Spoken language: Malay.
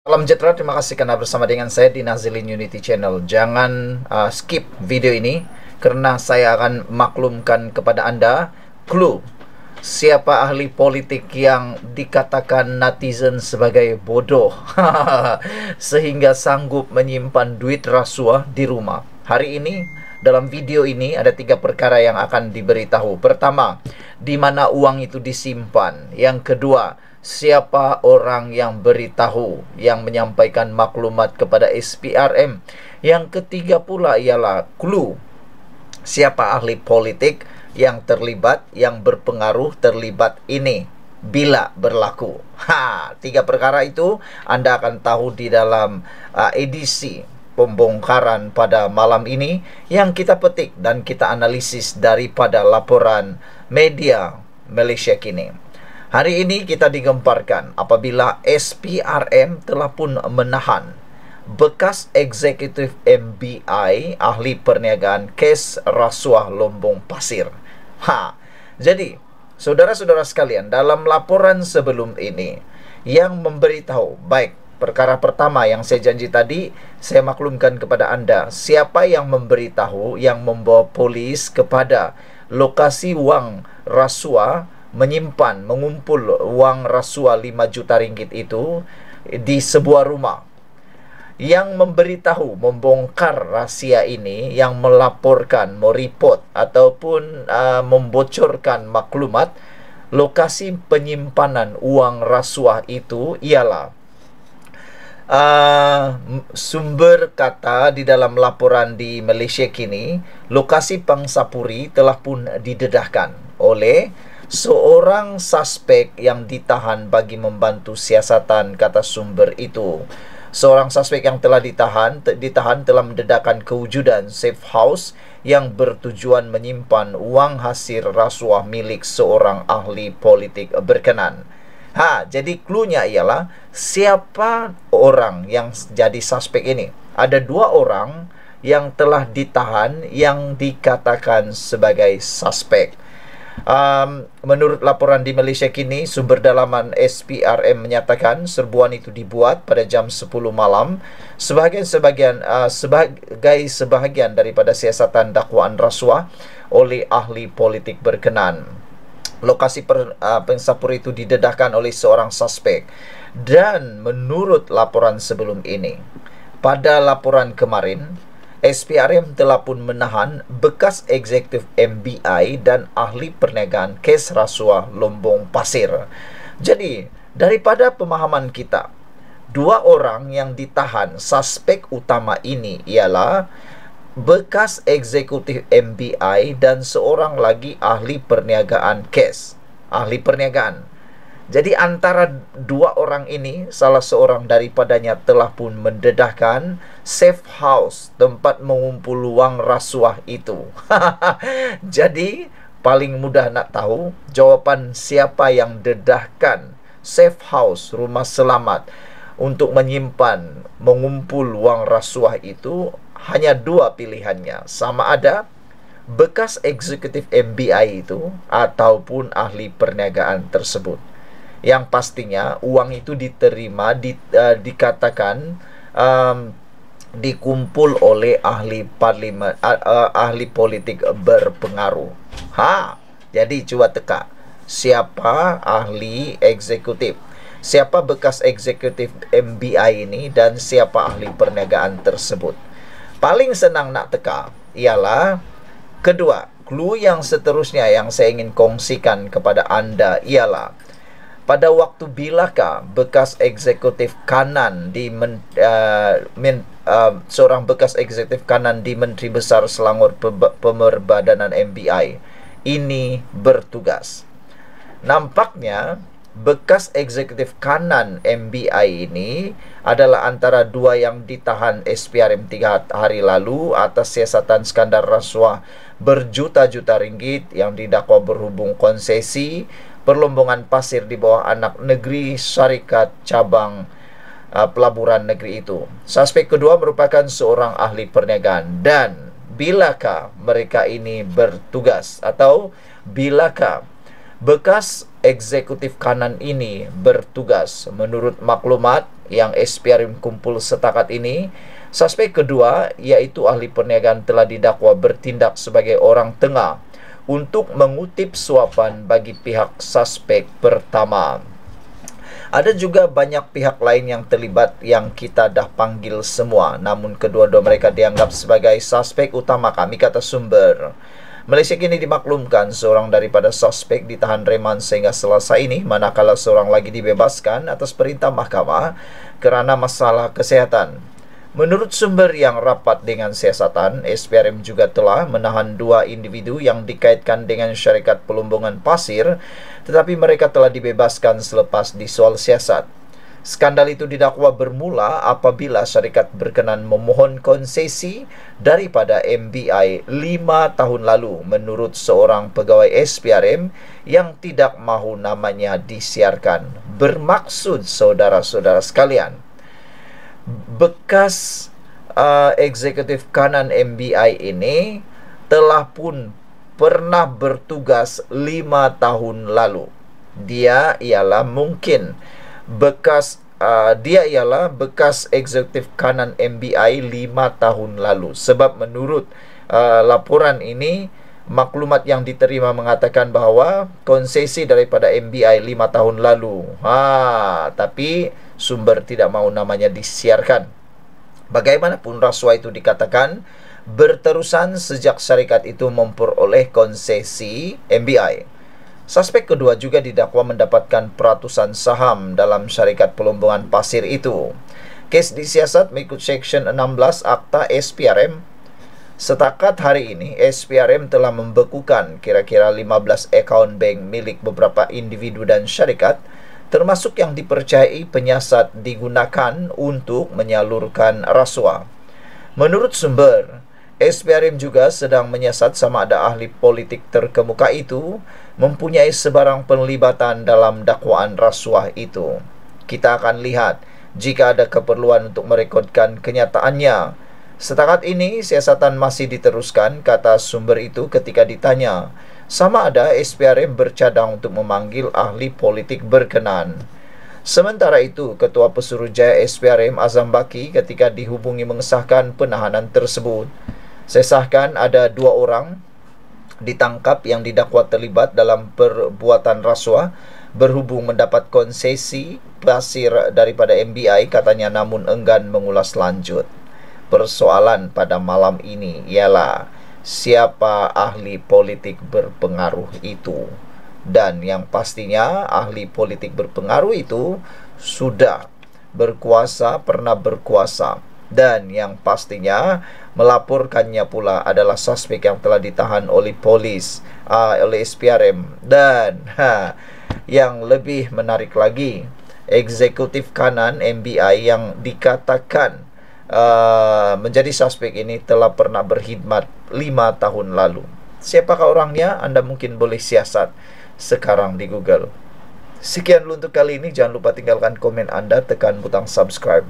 Salam sejahtera, terima kasih karena bersama dengan saya di Nazilin Unity Channel. Jangan skip video ini karena saya akan maklumkan kepada Anda clue siapa ahli politik yang dikatakan netizen sebagai bodoh sehingga sanggup menyimpan duit rasuah di rumah. Hari ini dalam video ini ada 3 perkara yang akan diberitahu. Pertama, di mana uang itu disimpan. Yang kedua, siapa orang yang beritahu, yang menyampaikan maklumat kepada SPRM. Yang ketiga pula ialah clue siapa ahli politik yang terlibat, yang berpengaruh terlibat ini bila berlaku. 3 perkara itu Anda akan tahu di dalam edisi pembongkaran pada malam ini yang kita petik dan kita analisis daripada laporan media Malaysia Kini. Hari ini kita digemparkan apabila SPRM telah pun menahan bekas eksekutif MBI ahli perniagaan kes rasuah Lombong Pasir. Jadi, saudara-saudara sekalian, dalam laporan sebelum ini yang memberitahu, baik, perkara pertama yang saya janji tadi, saya maklumkan kepada Anda siapa yang memberitahu, yang membawa polis kepada lokasi wang rasuah, menyimpan, mengumpul wang rasuah 5 juta ringgit itu di sebuah rumah. Yang memberitahu, membongkar rahsia ini, yang melaporkan, mereport ataupun membocorkan maklumat lokasi penyimpanan uang rasuah itu ialah sumber kata di dalam laporan di Malaysia Kini, lokasi Pangsapuri telah pun didedahkan oleh seorang suspek yang ditahan bagi membantu siasatan, kata sumber itu. Seorang suspek yang telah ditahan telah mendedahkan kewujudan safe house yang bertujuan menyimpan wang hasil rasuah milik seorang ahli politik berkenan. Jadi cluenya ialah siapa orang yang jadi suspek ini. Ada 2 orang yang telah ditahan yang dikatakan sebagai suspek. Menurut laporan di Malaysia Kini, sumber dalaman SPRM menyatakan serbuan itu dibuat pada jam 10 malam sebagai sebahagian daripada siasatan dakwaan rasuah oleh ahli politik berkenan. Lokasi Pangsapuri itu didedahkan oleh seorang suspek. Dan menurut laporan sebelum ini, pada laporan kemarin, SPRM telah pun menahan bekas eksekutif MBI dan ahli perniagaan kes rasuah Lombong Pasir. Jadi, daripada pemahaman kita, 2 orang yang ditahan, suspek utama ini ialah bekas eksekutif MBI dan seorang lagi ahli perniagaan kes, ahli perniagaan. Jadi antara 2 orang ini, salah seorang daripadanya telah pun mendedahkan safe house, tempat mengumpul wang rasuah itu. Jadi paling mudah nak tahu jawapan siapa yang dedahkan safe house, rumah selamat untuk menyimpan, mengumpul wang rasuah itu, hanya 2 pilihannya. Sama ada bekas eksekutif MBI itu ataupun ahli perniagaan tersebut. Yang pastinya uang itu diterima, dikatakan dikumpul oleh ahli parlimen, ahli politik berpengaruh. Jadi cuba teka siapa ahli eksekutif, siapa bekas eksekutif MBI ini, dan siapa ahli perniagaan tersebut. Paling senang nak teka ialah kedua. Clue yang seterusnya yang saya ingin kongsikan kepada Anda ialah pada waktu bilakah bekas eksekutif kanan di seorang bekas eksekutif kanan di Menteri Besar Selangor Pemerbadanan MBI ini bertugas. Nampaknya bekas eksekutif kanan MBI ini adalah antara 2 yang ditahan SPRM 3 hari lalu atas siasatan skandal rasuah berjuta-juta ringgit yang didakwa berhubung konsesi perlombongan pasir di bawah anak negeri syarikat cabang pelaburan negeri itu. Suspek kedua merupakan seorang ahli perniagaan. Dan bilakah mereka ini bertugas, atau bilakah bekas eksekutif kanan ini bertugas. Menurut maklumat yang SPRM kumpul setakat ini, suspek kedua, yaitu ahli perniagaan, telah didakwa bertindak sebagai orang tengah untuk mengutip suapan bagi pihak suspek pertama. Ada juga banyak pihak lain yang terlibat yang kita dah panggil semua, namun kedua-dua mereka dianggap sebagai suspek utama kami, kata sumber. Malaysia kini dimaklumkan seorang daripada suspek ditahan reman sehingga Selasa ini, manakala seorang lagi dibebaskan atas perintah mahkamah kerana masalah kesihatan. Menurut sumber yang rapat dengan siasatan, SPRM juga telah menahan 2 individu yang dikaitkan dengan syarikat pelumbungan pasir, tetapi mereka telah dibebaskan selepas disoal siasat. Skandal itu didakwa bermula apabila syarikat berkenan memohon konsesi daripada MBI 5 tahun lalu menurut seorang pegawai SPRM yang tidak mahu namanya disiarkan. Bermaksud, saudara-saudara sekalian, bekas eksekutif kanan MBI ini telah pun pernah bertugas 5 tahun lalu. Dia ialah bekas eksekutif kanan MBI 5 tahun lalu. Sebab menurut laporan ini, maklumat yang diterima mengatakan bahawa konsesi daripada MBI 5 tahun lalu. Tapi sumber tidak mahu namanya disiarkan. Bagaimanapun, rasuah itu dikatakan berterusan sejak syarikat itu memperoleh konsesi MBI. Suspek kedua juga didakwa mendapatkan peratusan saham dalam syarikat pelumbungan pasir itu. Kes disiasat mengikut Seksyen 16 Akta SPRM. Setakat hari ini, SPRM telah membekukan kira-kira 15 akaun bank milik beberapa individu dan syarikat, termasuk yang dipercayai penyiasat digunakan untuk menyalurkan rasuah. Menurut sumber, SPRM juga sedang menyiasat sama ada ahli politik terkemuka itu mempunyai sebarang penglibatan dalam dakwaan rasuah itu. Kita akan lihat jika ada keperluan untuk merekodkan kenyataannya. Setakat ini, siasatan masih diteruskan, kata sumber itu ketika ditanya sama ada SPRM bercadang untuk memanggil ahli politik berkenan. Sementara itu, Ketua Pesuruhjaya SPRM Azam Baki ketika dihubungi mengesahkan penahanan tersebut. Saya sahkan ada 2 orang ditangkap yang didakwa terlibat dalam perbuatan rasuah berhubung mendapat konsesi pasir daripada MBI, katanya, namun enggan mengulas lanjut. Persoalan pada malam ini ialah siapa ahli politik berpengaruh itu. Dan yang pastinya ahli politik berpengaruh itu sudah berkuasa, pernah berkuasa. Dan yang pastinya melaporkannya pula adalah suspek yang telah ditahan oleh polis, oleh SPRM. Dan yang lebih menarik lagi, eksekutif kanan MBI yang dikatakan menjadi suspek ini telah pernah berkhidmat 5 tahun lalu. Siapakah orangnya? Anda mungkin boleh siasat sekarang di Google. Sekian dulu untuk kali ini. Jangan lupa tinggalkan komen Anda, tekan butang subscribe.